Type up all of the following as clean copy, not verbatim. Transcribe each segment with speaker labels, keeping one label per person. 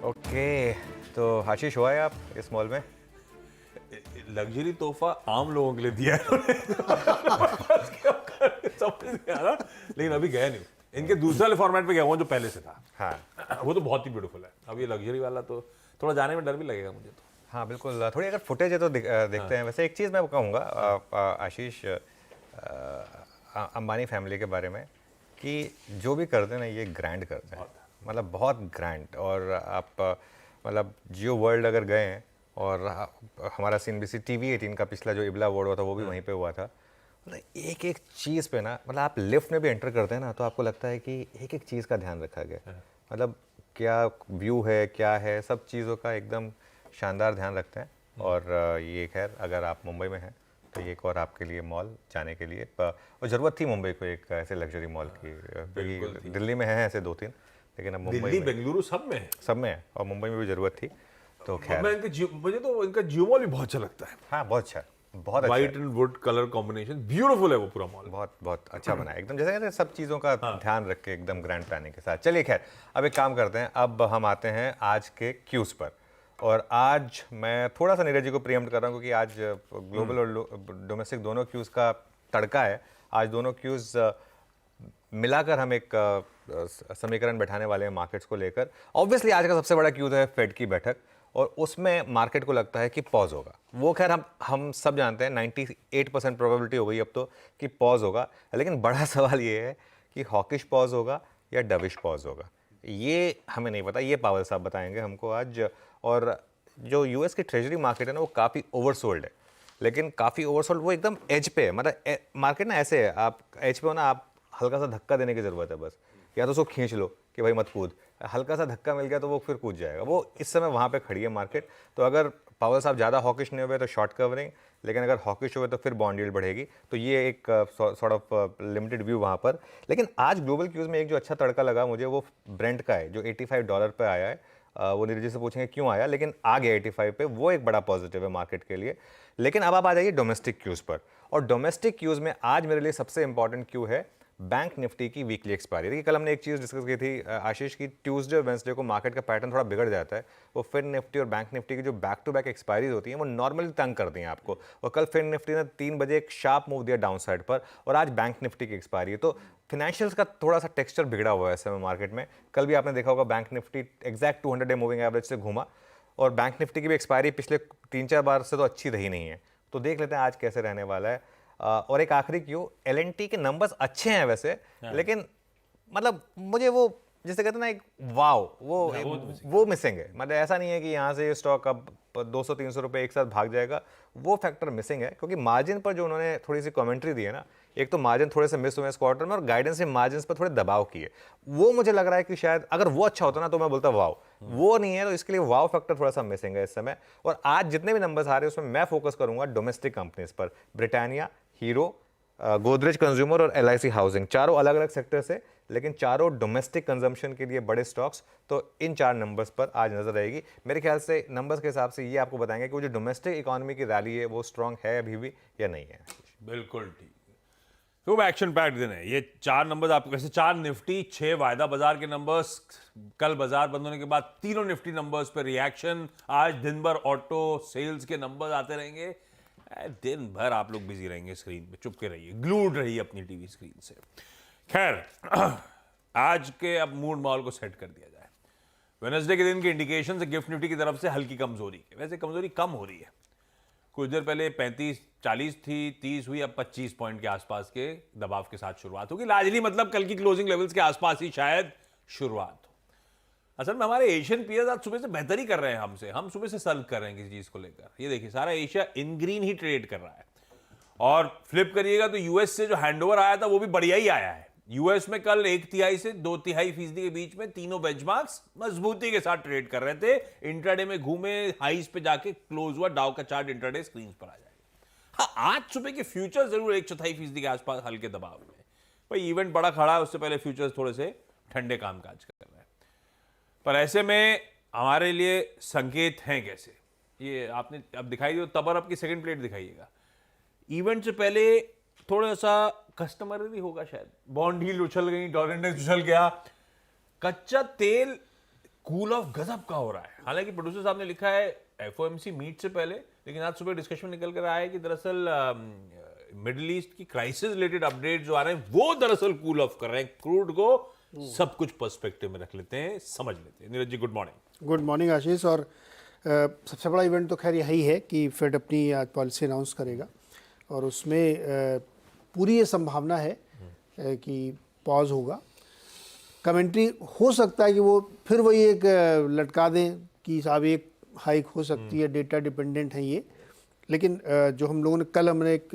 Speaker 1: Okay, तो आशीष हुआ है आप इस मॉल में?
Speaker 2: लग्जरी तोहफा आम लोगों के लिए दिया है समझ नहीं आ रहा, लेकिन अभी गया नहीं। इनके दूसरे वाले फॉर्मेट पे गया हुआ जो पहले से था।
Speaker 1: हाँ
Speaker 2: वो तो बहुत ही ब्यूटीफुल है। अब ये लग्जरी वाला तो थोड़ा जाने में डर भी लगेगा मुझे तो।
Speaker 1: हाँ बिल्कुल, थोड़ी अगर फुटेज है तो देखते हैं। वैसे एक चीज़ मैं कहूँगा आशीष, अंबानी फैमिली के बारे में कि जो भी करते हैं ना ये ग्रैंड करते हैं, मतलब बहुत ग्रैंड। और आप मतलब जियो वर्ल्ड अगर गए हैं और हमारा CNBC TV18 का पिछला जो इबला अवार्ड हुआ था वो भी वहीं पे हुआ था। मतलब एक एक चीज़ पे ना, मतलब आप लिफ्ट में भी एंटर करते हैं ना तो आपको लगता है कि एक एक चीज़ का ध्यान रखा गया। मतलब क्या व्यू है, क्या है, सब चीज़ों का एकदम शानदार ध्यान रखते हैं। और ये खैर अगर आप मुंबई में हैं तो ये एक और आपके लिए मॉल जाने के लिए और ज़रूरत थी मुंबई को एक ऐसे लग्जरी मॉल की, क्योंकि दिल्ली में है ऐसे 2-3, लेकिन अब मुंबई
Speaker 2: दिल्ली
Speaker 1: में
Speaker 2: बेंगलुरु सब में है।
Speaker 1: सब में है और मुंबई में भी ज़रूरत थी तो खैर।
Speaker 2: मुझे तो इनका जियो मॉल भी बहुत अच्छा लगता है।
Speaker 1: हाँ बहुत अच्छा, बहुत अच्छा,
Speaker 2: white and wood colour combination beautiful है वो पूरा मॉल।
Speaker 1: बहुत बहुत अच्छा बना है एकदम, जैसे कहते हैं सब चीज़ों का ध्यान रख के एकदम ग्रैंड प्लानिंग के साथ। चलिए खैर, अब एक काम करते हैं, अब हम आते हैं आज के क्यूज़ पर। और आज मैं थोड़ा सा नीरज जी को प्रीएम्प्ट कर रहा हूँ क्योंकि आज ग्लोबल और डोमेस्टिक दोनों क्यूज़ का तड़का है। आज दोनों क्यूज़ मिलाकर हम एक समीकरण बैठाने वाले हैं मार्केट्स को लेकर। ऑब्वियसली आज का सबसे बड़ा क्यूज़ है फेड की बैठक और उसमें मार्केट को लगता है कि पॉज होगा। वो खैर हम सब जानते हैं 98% प्रोबेबिलिटी हो गई अब तो कि पॉज होगा, लेकिन बड़ा सवाल ये है कि हॉकिश पॉज होगा या डविश पॉज होगा, ये हमें नहीं पता। ये पावल साहब बताएंगे हमको आज। और जो यूएस की ट्रेजरी मार्केट है ना वो काफ़ी ओवरसोल्ड है, लेकिन काफ़ी ओवरसोल्ड वो एकदम एज पे है। मतलब मार्केट ना ऐसे है, आप एज पे हो ना, आप हल्का सा धक्का देने की ज़रूरत है बस, या तो उसको खींच लो कि भाई मत कूद, हल्का सा धक्का मिल गया तो वो फिर कूद जाएगा। वो इस समय वहाँ पे खड़ी है मार्केट। तो अगर पावल साहब ज़्यादा हॉकिश नहीं हुए तो शॉर्ट कवरिंग, लेकिन अगर हॉकिश हुए तो फिर बॉन्ड यील्ड बढ़ेगी। तो ये एक सॉर्ट ऑफ लिमिटेड व्यू वहाँ पर। लेकिन आज ग्लोबल क्यूज़ में एक जो अच्छा तड़का लगा मुझे वो ब्रेंट का है जो $85 पे आया है। वो नीरज जी से पूछेंगे क्यों आया, लेकिन आ गया 85 पे, वो एक बड़ा पॉजिटिव है मार्केट के लिए। लेकिन अब आप आ जाइए डोमेस्टिक क्यूज़ पर, और डोमेस्टिक क्यूज़ में आज मेरे लिए सबसे इंपॉर्टेंट क्यू है बैंक निफ्टी की वीकली एक्सपायरी। देखिए कल हमने एक चीज़ डिस्कस की थी आशीष की, ट्यूसडे और वेंसडे को मार्केट का पैटर्न थोड़ा बिगड़ जाता है। वो फिन निफ्टी और बैंक निफ्टी की जो बैक टू बैक एक्सपायरीज होती हैं वो नॉर्मली तंग करती हैं आपको। और कल फिन निफ्टी ने 3 बजे एक शार्प मूव दिया डाउन साइड पर, और आज बैंक निफ्टी की एक्सपायरी है। तो फिनेंशियल्स का थोड़ा सा टेक्सचर बिगड़ा हुआ है इस समय मार्केट में। कल भी आपने देखा होगा bank Nifty exact 200 day moving average से घूमा, और बैंक निफ्टी की भी एक्सपायरी पिछले 3-4 बार से तो अच्छी रही नहीं है। तो देख लेते हैं आज कैसे रहने वाला है। और एक आखिरी क्यू, L&T के नंबर्स अच्छे हैं वैसे, लेकिन मतलब मुझे वो जिसे कहते हैं ना एक वाव, वो मिसिंग है। मतलब ऐसा नहीं है कि यहाँ से ये स्टॉक अब 200-300 रुपये एक साथ भाग जाएगा, वो फैक्टर मिसिंग है। क्योंकि मार्जिन पर जो उन्होंने थोड़ी सी कमेंट्री दी है ना, एक तो मार्जिन थोड़े से मिस हुए इस क्वार्टर में, और गाइडेंस में मार्जिन पर थोड़े दबाव किए, वो मुझे लग रहा है कि शायद अगर वो अच्छा होता ना तो मैं बोलता वाव। वो नहीं है, तो इसके लिए वाव फैक्टर थोड़ा सा मिसिंग है इस समय। और आज जितने भी नंबर्स आ रहे हैं उसमें मैं फोकस करूंगा डोमेस्टिक कंपनीज पर, ब्रिटानिया, हीरो, गोदरेज कंज्यूमर और LIC हाउसिंग, चारों अलग अलग सेक्टर से, लेकिन चारों डोमेस्टिक कंजम्पशन के लिए बड़े स्टॉक्स। तो इन 4 नंबर्स पर आज नजर रहेगी मेरे ख्याल से। नंबर्स के हिसाब से ये आपको बताएंगे कि वो जो डोमेस्टिक इकोनॉमी की रैली है वो स्ट्रांग है अभी भी या नहीं है।
Speaker 2: बिल्कुल ठीक। खूब एक्शन पैक्ड दिन है। ये 4 नंबर्स आपको कैसे, 4 निफ्टी, 6 वायदा बाजार के नंबर्स। कल बाजार बंद होने के बाद तीनों निफ्टी नंबर्स पर रिएक्शन। आज दिन भर ऑटो सेल्स के नंबर्स आते रहेंगे। दिन भर आप लोग बिजी रहेंगे स्क्रीन पे, चुप के रहिए, ग्लूड रहिए अपनी टीवी स्क्रीन से। खैर आज के अब मूड माहौल को सेट कर दिया जाए। वेडनेसडे के दिन के इंडिकेशन से गिफ्ट निफ्टी की तरफ से हल्की कमजोरी है। वैसे कमजोरी कम हो रही है, कुछ देर पहले 35-40 थी, 30 हुई, अब 25 पॉइंट के आसपास के दबाव के साथ शुरुआत होगी। लार्जली मतलब कल की क्लोजिंग लेवल्स के आसपास ही शायद शुरुआत हो। असल में हमारे एशियन पीयर्स आज सुबह से बेहतर ही कर रहे हैं हमसे, हम सुबह से सर्व कर रहे हैं किसी चीज को लेकर। ये देखिए सारा एशिया इन ग्रीन ही ट्रेड कर रहा है। और फ्लिप करिएगा तो यूएस से जो हैंडओवर आया था वो भी बढ़िया ही आया है। यूएस में कल 1/3 से 2/3% के बीच में तीनों बेंचमार्क्स मजबूती के साथ ट्रेड कर रहे थे। इंट्राडे में घूमे, हाईज पे जाके क्लोज हुआ। डाउ का चार्ट इंट्राडे स्क्रीन पर आ जाएगा। हाँ, आज सुबह के फ्यूचर जरूर 1/4% के आसपास हल्के दबाव में। भाई इवेंट बड़ा खड़ा है, उससे पहले फ्यूचर्स थोड़े से ठंडे कामकाज कर रहे हैं। पर ऐसे में हमारे लिए संकेत हैं कैसे, ये आपने अब दिखाई दो। तबर अब की सेकंड प्लेट दिखाइएगा। इवेंट से पहले थोड़ा सा कस्टमरली होगा शायद, बॉन्ड डील उछल गई, डॉलर इंडेक्स उछल गया। कच्चा तेल कूल ऑफ गजब का हो रहा है। हालांकि प्रोड्यूसर साहब ने लिखा है एफओएमसी मीट से पहले, लेकिन आज सुबह डिस्कशन निकल कर आया है कि दरअसल मिडिल ईस्ट की क्राइसिस रिलेटेड अपडेट जो आ रहे हैं वो दरअसल कूल ऑफ कर रहे हैं क्रूड को। सब कुछ पर्सपेक्टिव में रख लेते हैं, समझ लेते हैं। Neeraj ji good morning.
Speaker 3: Good morning आशीष। और सबसे बड़ा इवेंट तो खैर यही है कि फेड अपनी आज पॉलिसी अनाउंस करेगा और उसमें पूरी ये संभावना है कि पॉज होगा। कमेंट्री हो सकता है कि वो फिर वही एक लटका दें कि साहब एक हाइक हो सकती है, डेटा डिपेंडेंट है ये। लेकिन जो हम लोगों ने कल हमने एक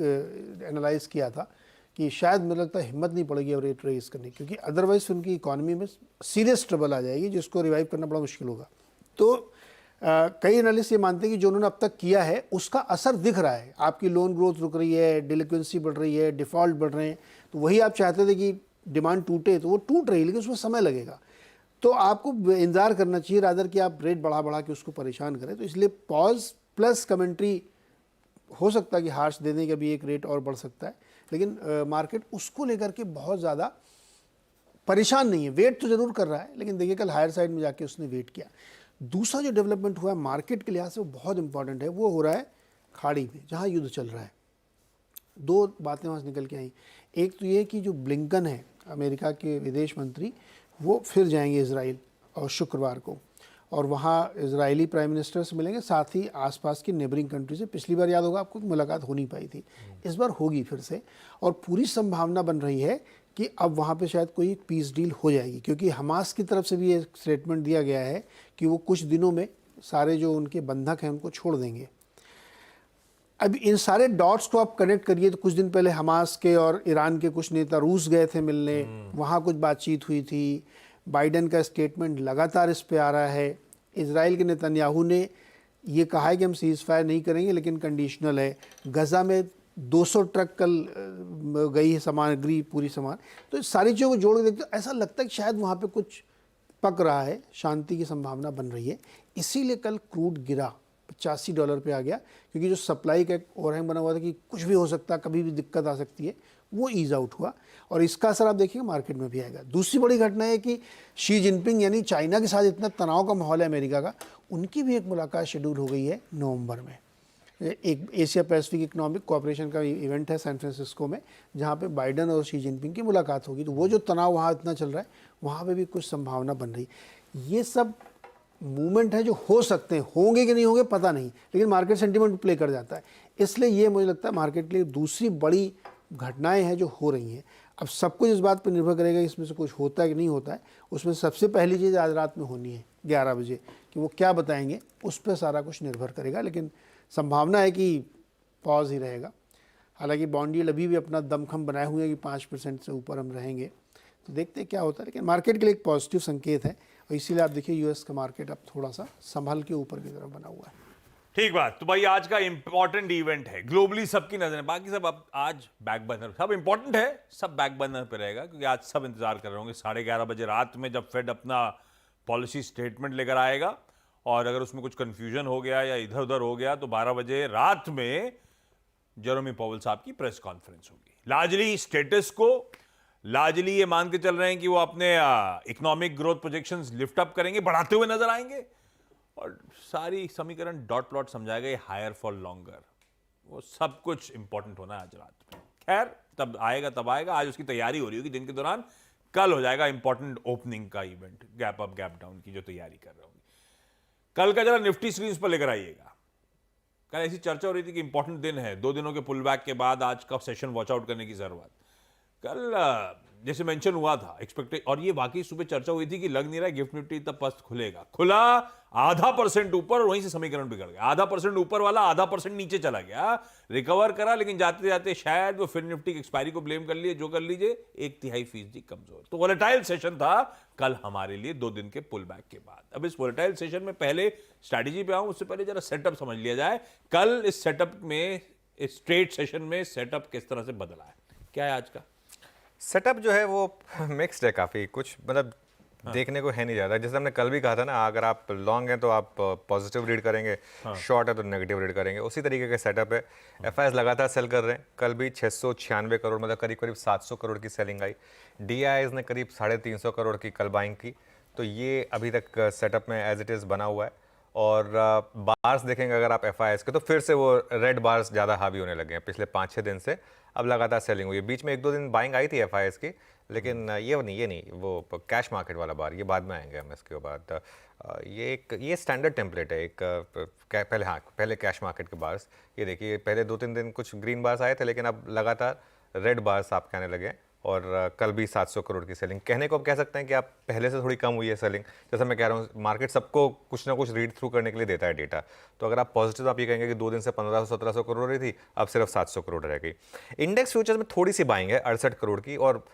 Speaker 3: एनालाइज किया था कि शायद मुझे लगता है हिम्मत नहीं पड़ेगी अब रेट रेज करने, क्योंकि अदरवाइज उनकी इकोनॉमी में सीरियस ट्रबल आ जाएगी जिसको रिवाइव करना बड़ा मुश्किल होगा। तो कई एनालिस्ट ये मानते हैं कि जो उन्होंने अब तक किया है उसका असर दिख रहा है। आपकी लोन ग्रोथ रुक रही है, डिलिक्वेंसी बढ़ रही है, डिफ़ॉल्ट बढ़ रहे हैं। तो वही आप चाहते थे कि डिमांड टूटे, तो वो टूट रही है, लेकिन उसमें समय लगेगा। तो आपको इंतजार करना चाहिए रादर कि आप रेट बढ़ा बढ़ा के उसको परेशान करें। तो इसलिए पॉज प्लस कमेंट्री हो सकता है कि हार्श दे दें कि अभी एक रेट और बढ़ सकता है, लेकिन मार्केट उसको लेकर के बहुत ज़्यादा परेशान नहीं है। वेट तो ज़रूर कर रहा है, लेकिन देखिए कल हायर साइड में जाके उसने वेट किया। दूसरा जो डेवलपमेंट हुआ है मार्केट के लिहाज से वो बहुत इंपॉर्टेंट है, वो हो रहा है खाड़ी में जहाँ युद्ध चल रहा है। दो बातें वहाँ से निकल के आई। एक तो ये कि जो ब्लिंकन है अमेरिका के विदेश मंत्री, वो फिर जाएंगे इजराइल और शुक्रवार को, और वहाँ इजरायली प्राइम मिनिस्टर से मिलेंगे, साथ ही आसपास की नेबरिंग कंट्री से। पिछली बार याद होगा आपको मुलाकात हो नहीं पाई थी, इस बार होगी फिर से। और पूरी संभावना बन रही है कि अब वहाँ पे शायद कोई पीस डील हो जाएगी, क्योंकि हमास की तरफ से भी ये स्टेटमेंट दिया गया है कि वो कुछ दिनों में सारे जो उनके बंधक हैं उनको छोड़ देंगे। अब इन सारे डॉट्स को आप कनेक्ट करिए तो कुछ दिन पहले हमास के और ईरान के कुछ नेता रूस गए थे मिलने, वहाँ कुछ बातचीत हुई थी। बाइडन का स्टेटमेंट लगातार इस पे आ रहा है। इजराइल के नेतन्याहू ने ये कहा है कि हम सीज़ फायर नहीं करेंगे लेकिन कंडीशनल है। गज़ा में 200 ट्रक कल गई है सामग्री, पूरी सामान। तो इस सारी चीज़ों को जोड़ के देखते तो ऐसा लगता है कि शायद वहाँ पे कुछ पक रहा है, शांति की संभावना बन रही है। इसीलिए कल क्रूड गिरा, $85 पे आ गया, क्योंकि जो सप्लाई का एक ओवरहैंग बना हुआ था कि कुछ भी हो सकता है, कभी भी दिक्कत आ सकती है, वो ईज आउट हुआ। और इसका असर आप देखिएगा मार्केट में भी आएगा। दूसरी बड़ी घटना है कि शी जिनपिंग यानी चाइना के साथ इतना तनाव का माहौल है अमेरिका का, उनकी भी एक मुलाकात शेड्यूल हो गई है नवंबर में। एक एशिया पैसिफिक इकोनॉमिक कोऑपरेशन का इवेंट है सैन फ्रांसिस्को में, जहाँ पे बाइडन और शी जिनपिंग की मुलाकात होगी। तो वो जो तनाव वहाँ इतना चल रहा है, वहाँ पे भी कुछ संभावना बन रही है। ये सब मूवमेंट है जो हो सकते हैं, होंगे कि नहीं होंगे पता नहीं, लेकिन मार्केट सेंटीमेंट प्ले कर जाता है। इसलिए ये मुझे लगता है मार्केट के लिए दूसरी बड़ी घटनाएं हैं जो हो रही हैं। अब सब कुछ इस बात पर निर्भर करेगा इसमें से कुछ होता है कि नहीं होता है। उसमें सबसे पहली चीज़ आज रात में होनी है 11 बजे कि वो क्या बताएंगे, उस पर सारा कुछ निर्भर करेगा। लेकिन संभावना है कि पॉज ही रहेगा। हालांकि बॉन्ड यील्ड अभी भी अपना दमखम बनाए हुए हैं कि 5% से ऊपर हम रहेंगे, तो देखते हैं क्या होता है। लेकिन मार्केट के लिए एक पॉजिटिव संकेत है, और इसीलिए आप देखिए यूएस का मार्केट अब थोड़ा सा संभल के ऊपर की तरफ बना हुआ है।
Speaker 2: ठीक बात। तो भाई आज का इंपॉर्टेंट इवेंट है, ग्लोबली सबकी नजर है, बाकी सब अब आज बैक बर्नर, सब इंपॉर्टेंट है, सब बैक बर्नर पे रहेगा, क्योंकि आज सब इंतजार कर रहे होंगे 11:30 बजे रात में जब फेड अपना पॉलिसी स्टेटमेंट लेकर आएगा। और अगर उसमें कुछ कंफ्यूजन हो गया या इधर उधर हो गया तो 12 बजे रात में जेरोमी पॉवेल साहब की प्रेस कॉन्फ्रेंस होगी। लार्जली स्टेटस को, लार्जली ये मान के चल रहे हैं कि वो अपने economic growth projections lift up करेंगे, बढ़ाते हुए नजर आएंगे, और सारी समीकरण डॉट प्लॉट समझाएगा ये हायर फॉर लॉन्गर। वो सब कुछ इंपॉर्टेंट होना है आज रात में। खैर तब आएगा तब आएगा, आज उसकी तैयारी हो रही होगी दिन के दौरान। कल हो जाएगा इंपॉर्टेंट ओपनिंग का event, gap up gap down की जो तैयारी कर रहे होंगे। कल का जरा निफ्टी स्क्रीन्स पर लेकर आइएगा। कल ऐसी चर्चा हो रही थी कि इंपॉर्टेंट दिन है, 2 दिनों के पुल बैक के बाद आज का सेशन वॉच आउट करने की जरूरत। कल जैसे मेंशन हुआ था एक्सपेक्टेड, और ये वाकई सुबह चर्चा हुई थी कि लग नहीं रहा है गिफ्ट निफ्टी तब पस्त खुलेगा। खुला 0.5% ऊपर, और वहीं से समीकरण बिगड़ गया। 0.5% ऊपर वाला 0.5% नीचे चला गया, रिकवर करा, लेकिन जाते जाते शायद वो फिर निफ्टी की एक्सपायरी को ब्लेम कर लिए, जो कर लीजिए 1/3% कमजोर। तो वोलेटाइल सेशन था कल हमारे लिए 2 दिन के पुल बैक के बाद। अब इस वोलेटाइल सेशन में पहले स्ट्रैटेजी पे आऊं उससे पहले जरा सेटअप समझ लिया जाए। कल इस सेटअप में, इस ट्रेड सेशन में सेटअप किस तरह से बदला है, क्या है आज का
Speaker 1: सेटअप जो है वो मिक्स्ड है काफ़ी, कुछ मतलब देखने को है नहीं ज़्यादा। जैसे हमने कल भी कहा था ना, अगर आप लॉन्ग हैं तो आप पॉजिटिव रीड करेंगे, शॉर्ट है तो नेगेटिव रीड करेंगे, उसी तरीके का सेटअप है। एफआईएस लगातार सेल कर रहे हैं। कल भी 696 करोड़, मतलब करीब करीब 700 करोड़ की सेलिंग आई। डीआईज ने करीब 350 करोड़ की कल बाइंग की। तो ये अभी तक सेटअप में एज इट इज़ बना हुआ है। और बार्स देखेंगे अगर आप FIS के, तो फिर से वो रेड बार्स ज़्यादा हावी होने लगे हैं पिछले 5-6 दिन से। अब लगातार सेलिंग हुई है। बीच में 1-2 दिन बाइंग आई थी FIS की, लेकिन ये नहीं वो कैश मार्केट वाला बार, ये बाद में आएंगे हम इसके बाद। ये स्टैंडर्ड टेम्पलेट है एक पहले कैश मार्केट के बार्स। ये देखिए पहले 2-3 दिन कुछ ग्रीन बार्स आए थे, लेकिन अब लगातार रेड बार्स आपके आने लगे हैं। और कल भी 700 करोड़ की सेलिंग, कहने को आप कह सकते हैं कि आप पहले से थोड़ी कम हुई है सेलिंग। जैसा मैं कह रहा हूँ, मार्केट सबको कुछ ना कुछ रीड थ्रू करने के लिए देता है डेटा। तो अगर आप पॉजिटिव, आप ये कहेंगे कि 2 दिन से 1500-1700 करोड़ रही थी, अब सिर्फ 700 करोड़ रह गई। इंडेक्स फ्यूचर्स में थोड़ी सी बाइंग है 68 करोड़ की, और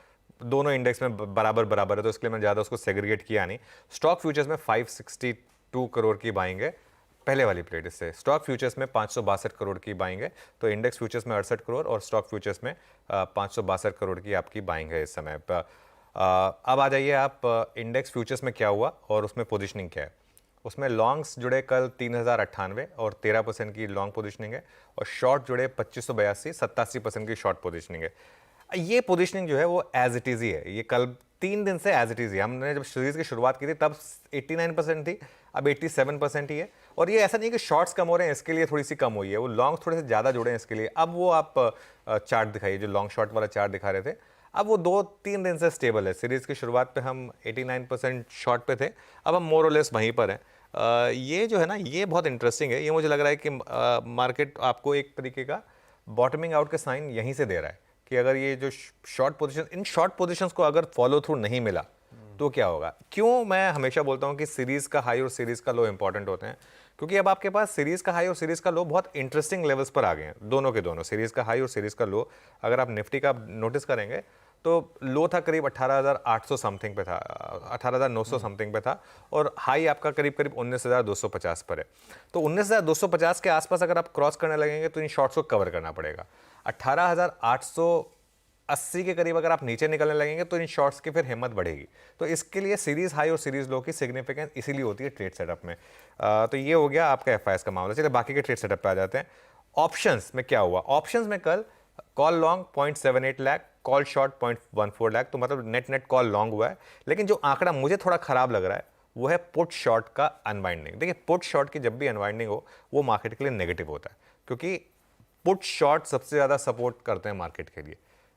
Speaker 1: दोनों इंडेक्स में बराबर है, तो इसलिए मैं ज़्यादा उसको सेग्रीगेट किया नहीं। स्टॉक फ्यूचर्स में 562 करोड़ की बाइंग है, पहले वाली प्लेट इससे। स्टॉक फ्यूचर्स में 562 करोड़ की बाइंग है, तो इंडेक्स फ्यूचर्स में 68 करोड़ और स्टॉक फ्यूचर्स में 562 करोड़ की आपकी बाइंग है इस समय। अब आ जाइए आप इंडेक्स फ्यूचर्स में क्या हुआ और उसमें पोजीशनिंग क्या है। उसमें लॉन्ग्स जुड़े कल 3098 और 13% की लॉन्ग पोजीशनिंग है, और शॉर्ट जुड़े 2582, 87% की शॉर्ट पोजीशनिंग है। ये पोजीशनिंग जो है वो एज इट इज़ ही है, ये कल 3 दिन से एज इट इज़ ही। हमने जब सीरीज की शुरुआत की थी तब 89% थी, अब 87% ही है। और ये ऐसा नहीं कि शॉर्ट्स कम हो रहे हैं इसके लिए थोड़ी सी कम हुई है, वो लॉन्ग थोड़े से ज़्यादा जुड़े हैं इसके लिए। अब वो आप चार्ट दिखाइए, जो लॉन्ग शॉर्ट वाला चार्ट दिखा रहे थे, अब वो 2-3 दिन से स्टेबल है। सीरीज की शुरुआत पे हम 89% शॉर्ट पे थे, अब हम मोर और लेस वहीं पर हैं। ये जो है ना, ये बहुत इंटरेस्टिंग है। ये मुझे लग रहा है कि मार्केट आपको एक तरीके का बॉटमिंग आउट के साइन यहीं से दे रहा है कि अगर ये जो short position, in short positions को अगर फॉलो थ्रू नहीं मिला तो क्या होगा। क्यों मैं हमेशा बोलता हूं कि सीरीज का हाई और सीरीज का लो इंपॉर्टेंट होते हैं, क्योंकि अब आपके पास सीरीज का हाई और सीरीज का लो बहुत इंटरेस्टिंग लेवल्स पर आ गए हैं, दोनों के दोनों। सीरीज का हाई और सीरीज का लो अगर आप निफ्टी का नोटिस करेंगे तो लो था करीब 18,800 समथिंग पे था, 18,900 समथिंग पे था, और हाई आपका करीब 19,250 पर है। तो 19,250 के आसपास अगर आप क्रॉस करने लगेंगे तो इन शॉर्ट्स को कवर करना पड़ेगा। 18,880 के करीब अगर आप नीचे निकलने लगेंगे तो इन शॉर्ट्स की फिर हिम्मत बढ़ेगी। तो इसके लिए सीरीज हाई और सीरीज लो की सिग्निफिकेंस इसीलिए होती है ट्रेड सेटअप में। तो ये हो गया आपका FIS का मामला। चलिए बाकी के ट्रेड सेटअप पे आ जाते हैं। ऑप्शंस में क्या हुआ। ऑप्शंस में कल call long 0.78 lakh, call short 0.14 lakh, तो मतलब नेट कॉल लॉन्ग हुआ है। लेकिन जो आंकड़ा मुझे थोड़ा खराब लग रहा है वो है पुट शॉर्ट का अनवाइंडिंग। देखिए पुट शॉर्ट की जब भी अनवाइंडिंग हो वो मार्केट के लिए नेगेटिव होता है, क्योंकि पुट शॉर्ट सबसे ज़्यादा सपोर्ट करते हैं मार्केट के लिए।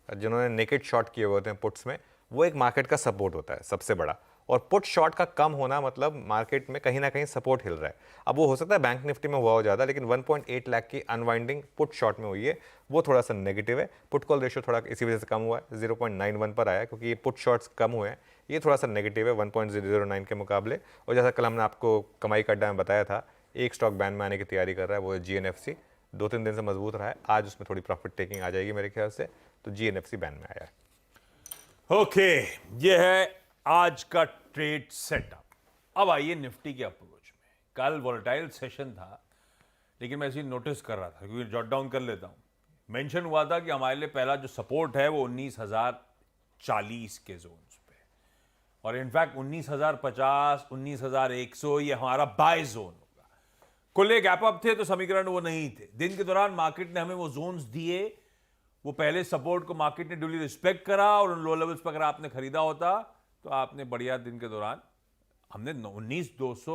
Speaker 1: जिन्होंने नेकेड शॉर्ट किए हुए होते हैं पुट्स में, वो एक मार्केट का सपोर्ट होता है सबसे बड़ा। और पुट शॉर्ट का कम होना मतलब मार्केट में कहीं ना कहीं सपोर्ट हिल रहा है। अब वो हो सकता है बैंक निफ्टी में हुआ हो ज़्यादा, लेकिन 1.8 लाख की अनवाइंडिंग पुट शॉर्ट में हुई है, वो थोड़ा सा नेगेटिव है। पुट कॉल रेशियो थोड़ा इसी वजह से कम हुआ है, 0.91 पर आया, क्योंकि ये पुट शॉर्ट्स कम हुए हैं। ये थोड़ा सा नेगेटिव है 1.009 के मुकाबले। और जैसा कल हमने आपको कमाई का अड्डा में बताया था, एक स्टॉक बैन में आने की तैयारी कर रहा है, वो है GNFC। 2-3 दिन से मजबूत रहा है, आज उसमें थोड़ी प्रॉफिट टेकिंग आ जाएगी मेरे ख्याल से, तो GNFC बैन में आया है।
Speaker 2: ओके, ये है आज का ट्रेड सेटअप। अब आइए निफ्टी के अप्रोच में। कल वॉलेटाइल सेशन था, लेकिन मैं इसे नोटिस कर रहा था क्योंकि जॉट डाउन कर लेता हूं। मेंशन हुआ था कि हमारे लिए पहला जो सपोर्ट है वो 19,040 के जोन्स पे, और इनफैक्ट 19,050, 19,100 ये हमारा बाय जोन होगा। कुल एक गैप अप थे तो समीकरण वो नहीं थे। दिन के दौरान मार्केट ने हमें वो जोन्स दिए, वो पहले सपोर्ट को मार्केट ने ड्यूली रिस्पेक्ट करा, और उन लो लेवल्स पर अगर आपने खरीदा होता तो आपने बढ़िया दिन के दौरान, हमने 19,200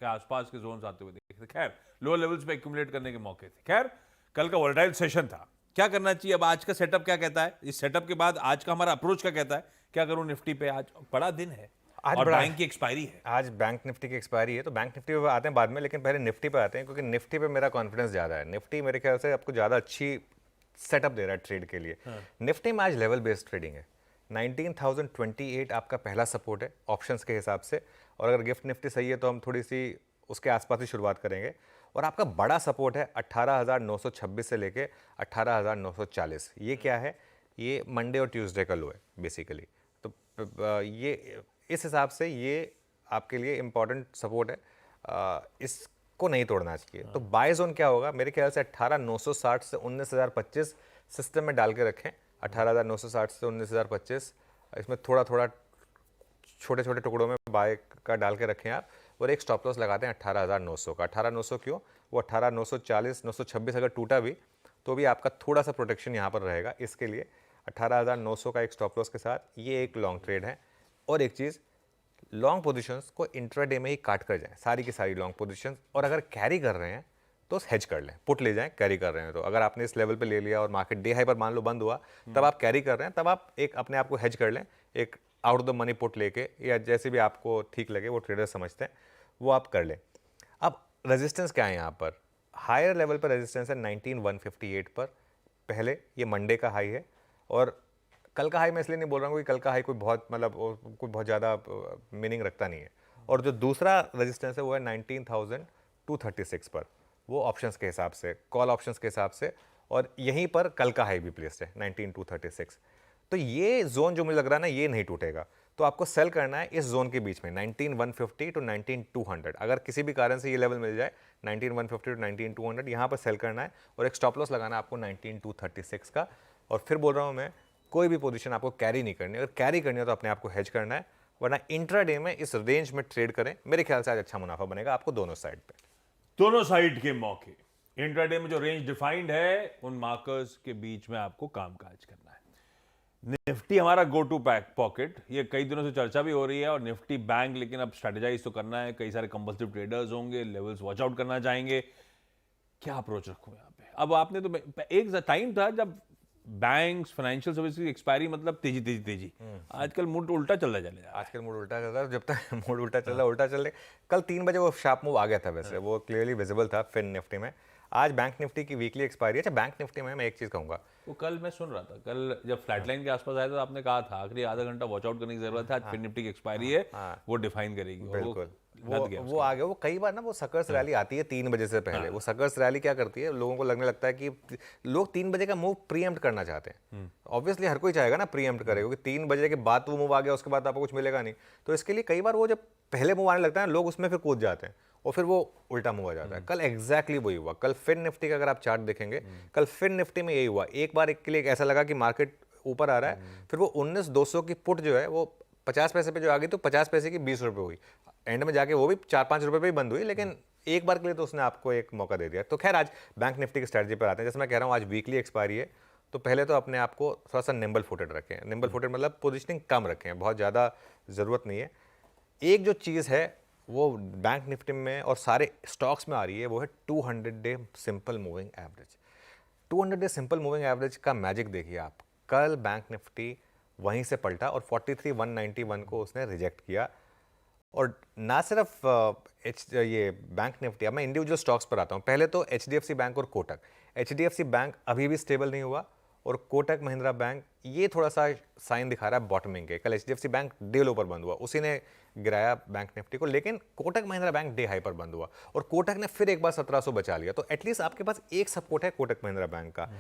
Speaker 2: के आसपास के जोन्स आते हुए देखे थे। खैर लो लेवल्स पे एक्यूमुलेट करने के मौके थे। खैर कल का वोलेटाइल सेशन था, क्या करना चाहिए। अब आज का सेटअप क्या कहता है, इस सेटअप के बाद आज का हमारा अप्रोच क्या कहता है, क्या करूं निफ्टी पे। आज बड़ा दिन है,
Speaker 1: आज
Speaker 2: और
Speaker 1: बड़ा
Speaker 2: बैंक की एक्सपायरी है।
Speaker 1: आज बैंक निफ्टी की एक्सपायरी है, तो बैंक निफ्टी पे आते हैं बाद में, लेकिन पहले निफ्टी पे आते हैं, क्योंकि निफ्टी पे मेरा कॉन्फिडेंस ज़्यादा है। निफ्टी मेरे ख्याल से आपको ज़्यादा अच्छी सेटअप दे रहा है ट्रेड के लिए। निफ्टी में आज लेवल बेस्ड ट्रेडिंग है। 19,028 आपका पहला सपोर्ट है ऑप्शंस के हिसाब से, और अगर गिफ्ट निफ्टी सही है तो हम थोड़ी सी उसके आसपास ही शुरुआत करेंगे। और आपका बड़ा सपोर्ट है 18,926 से लेके 18,940। ये क्या है, ये मंडे और ट्यूसडे का लो है बेसिकली। तो ये इस हिसाब से ये आपके लिए इम्पॉर्टेंट सपोर्ट है, इसको नहीं तोड़ना चाहिए। तो बाय जोन क्या होगा, मेरे ख्याल से 18,960 से 19,025 सिस्टम में डाल के रखें। 18,960 से 19,025, इसमें थोड़ा थोड़ा छोटे छोटे टुकड़ों में बाय का डाल के रखें आप, और एक स्टॉप लॉस लगाते हैं 18,900 का। 18,900 क्यों, वो 18,940, 926 अगर टूटा भी तो भी आपका थोड़ा सा प्रोटेक्शन यहाँ पर रहेगा। इसके लिए 18,900 का एक स्टॉप लॉस के साथ ये एक लॉन्ग ट्रेड है। और एक चीज़, लॉन्ग पोजीशंस को इंट्राडे में ही काट कर जाएं, सारी की सारी लॉन्ग पोजीशंस, और अगर कैरी कर रहे हैं तो हेज कर लें, पुट ले जाएं कैरी कर रहे हैं तो। अगर आपने इस लेवल पे ले लिया और मार्केट डे हाई पर मान लो बंद हुआ, तब आप कैरी कर रहे हैं, तब आप एक अपने आप को हेज कर लें, एक out of the money put लेके, या जैसे भी आपको ठीक लगे, वो ट्रेडर समझते हैं, वो आप कर लें। अब रेजिस्टेंस क्या है यहाँ पर? हायर लेवल पर रेजिस्टेंस है 19158 पर, पहले ये मंडे का हाई है, और कल का हाई मैं इसलिए नहीं बोल रहा हूँ कि कल का हाई कोई बहुत कोई बहुत ज़्यादा मीनिंग रखता नहीं है। और जो दूसरा रेजिस्टेंस है वो है 19236 पर, वो ऑप्शंस के हिसाब से, कॉल ऑप्शंस के हिसाब से, और यहीं पर कल का हाई भी प्लेस्ड है 19236। तो ये जोन जो मुझे लग रहा है ना, ये नहीं टूटेगा, तो आपको सेल करना है इस जोन के बीच में 19150 टू 19200। अगर किसी भी कारण से ये लेवल मिल जाए 19150 टू 19200, यहाँ पर सेल करना है, और एक स्टॉप लॉस लगाना है आपको 19236 का। और फिर बोल रहा हूँ मैं, कोई भी पोजीशन आपको कैरी नहीं करनी, अगर कैरी करनी है तो अपने आप को हेज करना है, वरना इंट्राडे में इस रेंज में ट्रेड करें। मेरे ख्याल से आज अच्छा मुनाफा बनेगा आपको दोनों साइड पे।
Speaker 2: दोनों साइड के मौके, इंट्राडे में जो रेंज डिफाइंड है उन मार्कर्स के बीच में आपको कामकाज करना है। निफ्टी हमारा गो टू पॉकेट, ये कई दिनों से चर्चा भी हो रही है, और निफ्टी बैंक, लेकिन अब स्ट्रेटेजाइज तो करना है, कई सारे कंपल्सिव ट्रेडर्स होंगे, लेवल्स वॉच आउट करना चाहेंगे, क्या अप्रोच रखूं यहाँ पे? अब आपने तो एक टाइम था जब बैंक्स, फाइनेंशियल सर्विसेज की एक्सपायरी मतलब तेजी तेजी तेजी, आजकल मूड उल्टा चल रहा है।
Speaker 1: आजकल मूड उल्टा चल रहा है, जब तक मूड उल्टा चल रहा है उल्टा चल रहा है। कल 3 बजे वो शार्प मूव आ गया था, वैसे वो क्लियरली विजिबल था फिन निफ्टी में। आज बैंक निफ्टी की वीकली एक्सपायरी है। अच्छा, बैंक निफ्टी में मैं एक चीज़ कहूँगा,
Speaker 2: वो कल मैं सुन रहा था, कल जब फ्लैटलाइन के आसपास आया तो आपने कहा था आखिरी आधा घंटा वॉच आउट करने की जरूरत है, आज फिन निफ्टी की एक्सपायरी है, वो डिफाइन करेगी।
Speaker 1: बिल्कुल वो आ गया। वो कई बार ना वो सकर्स रैली आती है 3 बजे से पहले। वो सकर्स रैली क्या करती है, लोगों को लगने लगता है कि लोग 3 बजे का मूव प्रीएम्प्ट करना चाहते हैं। ऑब्वियसली हर कोई चाहेगा ना प्रीएम्प्ट करे, क्योंकि 3 बजे के बाद वो मूव आ गया, उसके बाद आपको कुछ मिलेगा नहीं। तो इसके लिए कई बार वो जब पहले मूव आने लगता है, लोग उसमें फिर कूद जाते हैं और फिर वो उल्टा मूव आ जाता है। कल एग्जैक्टली वही हुआ। कल फिन निफ्टी का अगर आप चार्ट देखेंगे, कल फिन निफ्टी में यही हुआ। एक बार के लिए ऐसा लगा कि मार्केट ऊपर आ रहा है, फिर वो 19200 की पुट जो है वो 50 पैसे पे जो आ गई, तो 50 पैसे की 20 रुपये हुई। एंड में जाके वो भी 4-5 रुपये पे ही बंद हुई, लेकिन एक बार के लिए तो उसने आपको एक मौका दे दिया। तो खैर, आज बैंक निफ्टी की स्ट्रैटेजी पर आते हैं। जैसे मैं कह रहा हूँ, आज वीकली एक्सपायरी है, तो पहले तो अपने आप को थोड़ा सा निम्बल फुटेड रखें। निम्बल फुटेड मतलब पोजिशनिंग कम रखें, बहुत ज़्यादा ज़रूरत नहीं है। एक जो चीज़ है वो बैंक निफ्टी में और सारे स्टॉक्स में आ रही है, वो है 200 day simple moving average. 200 day simple moving average का मैजिक देखिए आप। कल बैंक निफ्टी वहीं से पलटा और 43,191 को उसने रिजेक्ट किया। और ना सिर्फ ये बैंक निफ्टी, अब मैं इंडिविजुअल स्टॉक्स पर आता हूँ। पहले तो HDFC बैंक और कोटक। HDFC बैंक अभी भी स्टेबल नहीं हुआ, और कोटक महिंद्रा बैंक ये थोड़ा सा साइन दिखा रहा है बॉटमिंग के। कल HDFC बैंक डे लो पर बंद हुआ, उसी ने गिराया बैंक निफ्टी को, लेकिन Kotak Mahindra bank day high पर बंद हुआ, और कोटक ने फिर एक बार 1700 बचा लिया। तो एटलीस्ट आपके पास एक सपोर्ट है कोटक महिंद्रा बैंक का।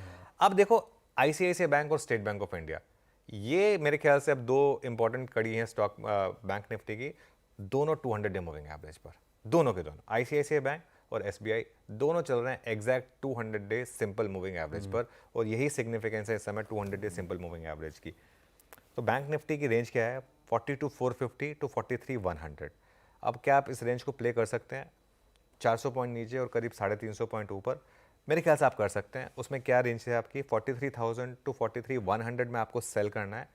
Speaker 1: अब देखो, ICICI बैंक और स्टेट बैंक ऑफ इंडिया, ये मेरे ख्याल से अब दो इंपॉर्टेंट कड़ी हैं स्टॉक बैंक निफ्टी की। दोनों 200 डे मूविंग एवरेज पर, दोनों के दोनों, ICICI बैंक और SBI दोनों चल रहे हैं exact 200 day simple moving average पर, और यही सिग्निफिकेंस है इस समय 200 डे सिंपल मूविंग एवरेज की। तो बैंक निफ्टी की रेंज क्या है? 42,450 टू 43,100। अब क्या आप इस रेंज को प्ले कर सकते हैं? 400 पॉइंट नीचे और करीब 350 पॉइंट ऊपर, मेरे ख्याल से आप कर सकते हैं। उसमें क्या रेंज है आपकी? 43,000 टू 43,100 में आपको सेल करना है,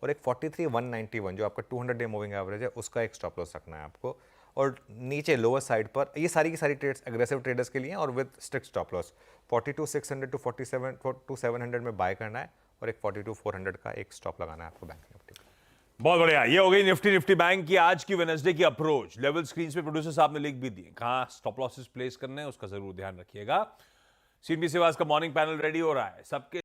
Speaker 1: और एक 43,191 जो आपका 200 डे मूविंग एवरेज है, उसका एक स्टॉप लॉस रखना है आपको। और नीचे लोअर साइड पर ये सारी की सारी ट्रेड्स एग्रेसिव ट्रेडर्स के लिए हैं, और with strict stop loss 42,600 to 47,700 में बाय करना है, और एक 42,400 का एक स्टॉप लगाना है आपको बैंक निफ्टी।
Speaker 2: बहुत बढ़िया, ये हो गई निफ्टी बैंक की आज की वेडनेसडे की अप्रोच। लेवल स्क्रीन पे प्रोड्यूसर साहब ने लिख भी दिए, कहाँ स्टॉप लॉसेस प्लेस करने हैं उसका जरूर ध्यान रखिएगा। CNBC आवाज का मॉर्निंग पैनल रेडी हो रहा है, सबके